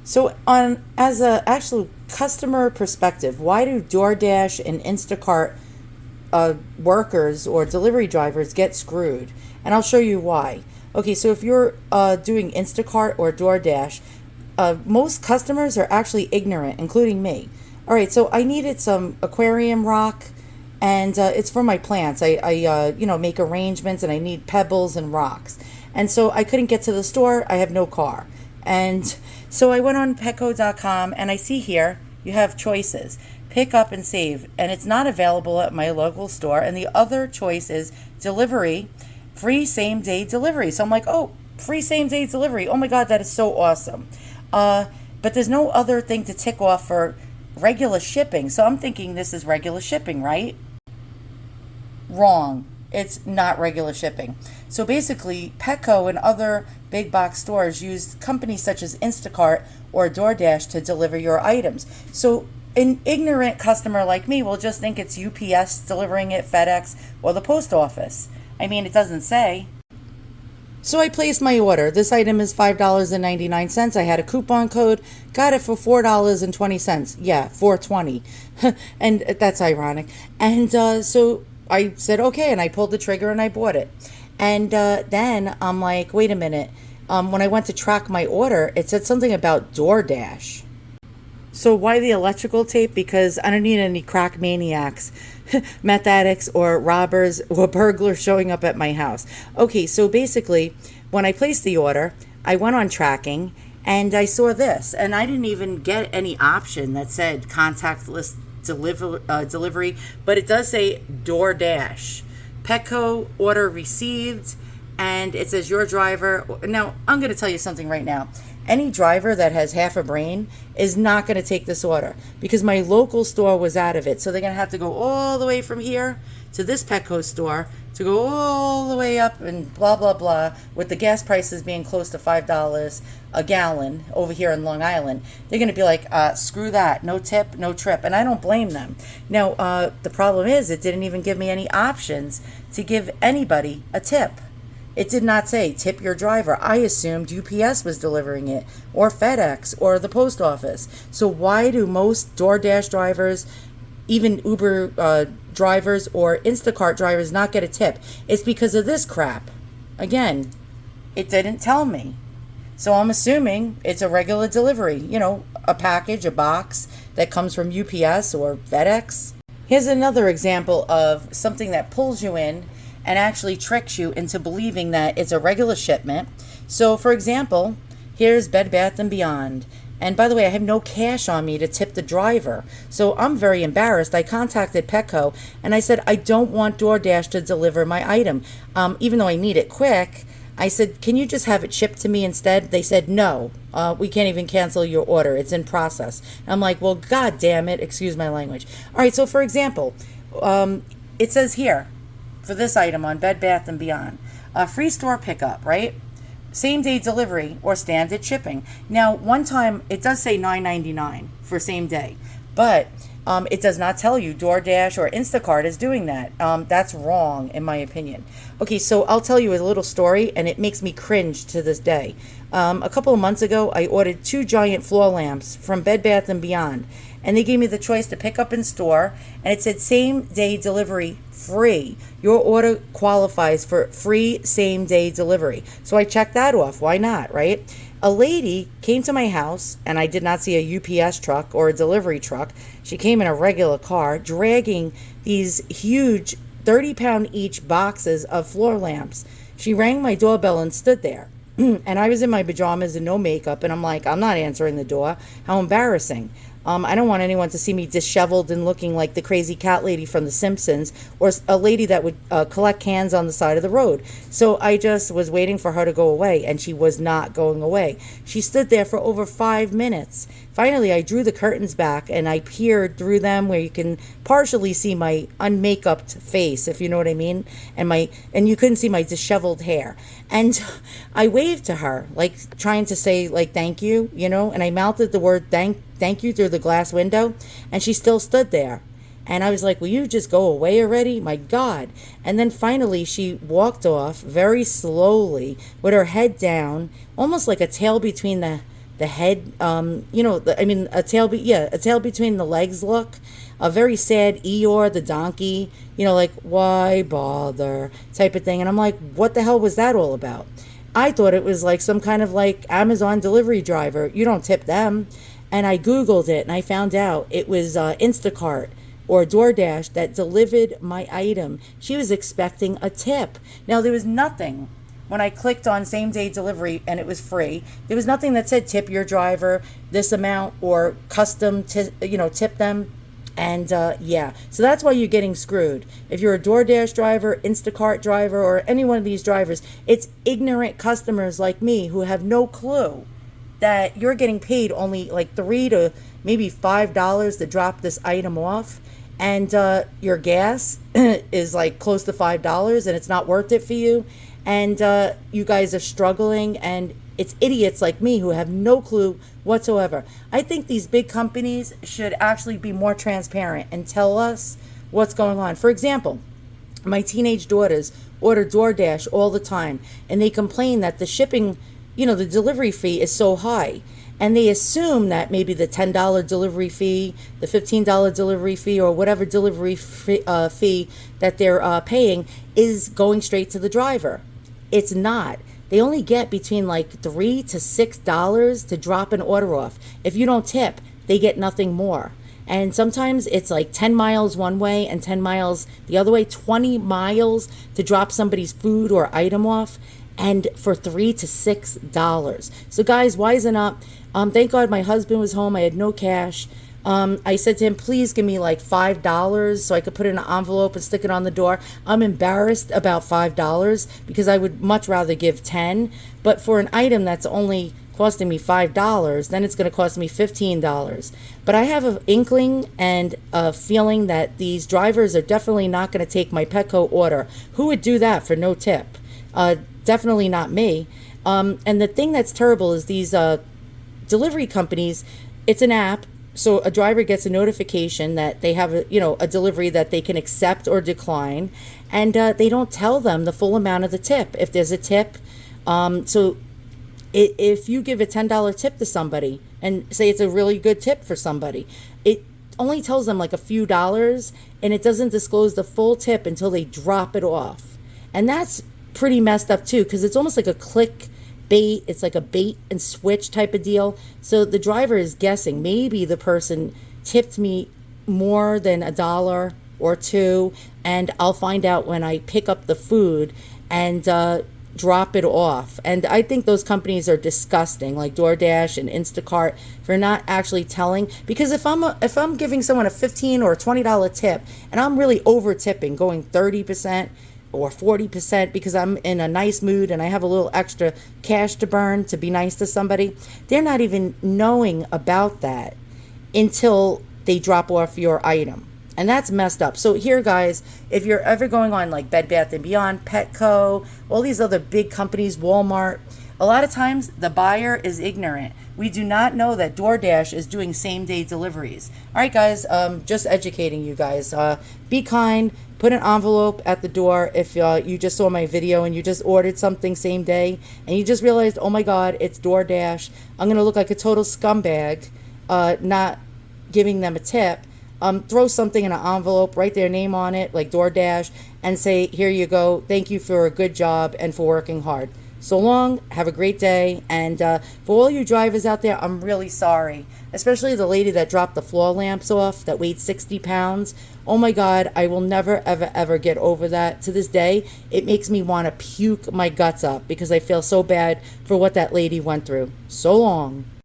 So on as a actual customer perspective, why do DoorDash and Instacart workers or delivery drivers get screwed? And I'll show you why. Okay, so if you're doing Instacart or DoorDash, most customers are actually ignorant, including me. All right, so I needed some aquarium rock, and it's for my plants. I make arrangements, and I need pebbles and rocks. And so I couldn't get to the store. I have no car. And so I went on petco.com, and I see here you have choices. Pick up and save. And it's not available at my local store. And the other choice is delivery, free same day delivery. So I'm like, oh, free same day delivery. Oh my God, that is so awesome. But there's no other thing to tick off for regular shipping. So I'm thinking this is regular shipping, right? Wrong. It's not regular shipping. So basically, Petco and other big box stores use companies such as Instacart or DoorDash to deliver your items. So an ignorant customer like me will just think it's UPS delivering it, FedEx, or the post office. I mean, it doesn't say. So I placed my order. This item is $5.99. I had a coupon code, got it for $4.20. Yeah, $4.20. And that's ironic. And so I said, okay, and I pulled the trigger and I bought it. And then I'm like, wait a minute. When I went to track my order, it said something about DoorDash. So why the electrical tape? Because I don't need any crack maniacs, meth addicts, or robbers or burglars showing up at my house. Okay, so basically, when I placed the order, I went on tracking and I saw this, and I didn't even get any option that said contactless delivery, but it does say DoorDash. Petco order received, and it says your driver. Now, I'm going to tell you something right now. Any driver that has half a brain is not going to take this order because my local store was out of it. So they're going to have to go all the way from here to this Petco store to go all the way up and blah, blah, blah, with the gas prices being close to $5 a gallon over here in Long Island. They're going to be like, screw that, no tip, no trip. And I don't blame them. Now, the problem is it didn't even give me any options to give anybody a tip. It did not say tip your driver. I assumed UPS was delivering it, or FedEx, or the post office. So why do most DoorDash drivers, even Uber drivers or Instacart drivers not get a tip? It's because of this crap. Again, it didn't tell me. So I'm assuming it's a regular delivery, a package, a box that comes from UPS or FedEx. Here's another example of something that pulls you in and actually tricks you into believing that it's a regular shipment. So, for example, here's Bed Bath & Beyond. And by the way, I have no cash on me to tip the driver. So I'm very embarrassed. I contacted Petco and I said, I don't want DoorDash to deliver my item. Even though I need it quick, I said, can you just have it shipped to me instead? They said, no, we can't even cancel your order. It's in process. And I'm like, well, God damn it. Excuse my language. All right. So, for example, it says here, for this item on Bed Bath & Beyond, free store pickup, right? Same day delivery or standard shipping. Now, one time it does say $9.99 for same day, but it does not tell you DoorDash or Instacart is doing that. That's wrong, in my opinion. Okay, so I'll tell you a little story, and it makes me cringe to this day. A couple of months ago, I ordered 2 giant floor lamps from Bed Bath & Beyond, and they gave me the choice to pick up in store, and it said same day delivery free. Your order qualifies for free same day delivery. So I checked that off. Why not, right? A lady came to my house, and I did not see a UPS truck or a delivery truck. She came in a regular car dragging these huge 30-pound each boxes of floor lamps. She rang my doorbell and stood there. And I was in my pajamas and no makeup, and I'm like, I'm not answering the door. How embarrassing. I don't want anyone to see me disheveled and looking like the crazy cat lady from The Simpsons, or a lady that would collect cans on the side of the road. So I just was waiting for her to go away, and she was not going away. She stood there for over 5 minutes. Finally, I drew the curtains back, and I peered through them where you can partially see my unmakeuped face, if you know what I mean, and you couldn't see my disheveled hair. And I waved to her, like trying to say, like, thank you, and I mouthed the word thank you through the glass window, and she still stood there. And I was like, will you just go away already? My God. And then finally she walked off very slowly with her head down, almost like a tail between the head, a tail, a tail between the legs look. A very sad Eeyore, the donkey, like, why bother type of thing. And I'm like, what the hell was that all about? I thought it was like some kind of like Amazon delivery driver. You don't tip them. And I Googled it and I found out it was Instacart or DoorDash that delivered my item. She was expecting a tip. Now, there was nothing when I clicked on same day delivery and it was free. There was nothing that said tip your driver this amount or custom, tip them. And so that's why you're getting screwed. If you're a DoorDash driver, Instacart driver, or any one of these drivers, it's ignorant customers like me who have no clue that you're getting paid only like $3 to maybe $5 to drop this item off, and your gas is like close to $5, and it's not worth it for you, and you guys are struggling, and it's idiots like me who have no clue whatsoever. I think these big companies should actually be more transparent and tell us what's going on. For example, my teenage daughters order DoorDash all the time, and they complain that the shipping, the delivery fee is so high. And they assume that maybe the $10 delivery fee, the $15 delivery fee, or whatever delivery fee that they're paying is going straight to the driver. It's not. They only get between like $3 to $6 to drop an order off. If you don't tip, they get nothing more. And sometimes it's like 10 miles one way and 10 miles the other way, 20 miles to drop somebody's food or item off, and for $3 to $6. So guys, wisen up. Thank God my husband was home. I had no cash. I said to him, please give me like $5 so I could put it in an envelope and stick it on the door. I'm embarrassed about $5 because I would much rather give 10. But for an item that's only costing me $5, then it's going to cost me $15. But I have an inkling and a feeling that these drivers are definitely not going to take my Petco order. Who would do that for no tip? Definitely not me. And the thing that's terrible is these delivery companies, it's an app. So a driver gets a notification that they have a delivery that they can accept or decline, and they don't tell them the full amount of the tip. If there's a tip, if you give a $10 tip to somebody and say it's a really good tip for somebody, it only tells them like a few dollars, and it doesn't disclose the full tip until they drop it off. And that's pretty messed up too, because it's almost like a click bait. It's like a bait and switch type of deal. So the driver is guessing maybe the person tipped me more than $1 or $2, and I'll find out when I pick up the food and drop it off. And I think those companies are disgusting, like DoorDash and Instacart, for not actually telling. Because if I'm giving someone a $15 or $20 tip and I'm really over tipping, going 30% or 40% because I'm in a nice mood and I have a little extra cash to burn to be nice to somebody, they're not even knowing about that until they drop off your item. And that's messed up. So here, guys, if you're ever going on like Bed Bath & Beyond, Petco, all these other big companies, Walmart, a lot of times the buyer is ignorant. We do not know that DoorDash is doing same-day deliveries. All right, guys, just educating you guys. Be kind. Put an envelope at the door if you just saw my video and you just ordered something same day and you just realized, oh my God, it's DoorDash. I'm going to look like a total scumbag not giving them a tip. Throw something in an envelope, write their name on it, like DoorDash, and say, here you go. Thank you for a good job and for working hard. So long. Have a great day. And for all you drivers out there, I'm really sorry. Especially the lady that dropped the floor lamps off that weighed 60 pounds. Oh my God, I will never, ever, ever get over that. To this day, it makes me want to puke my guts up because I feel so bad for what that lady went through. So long.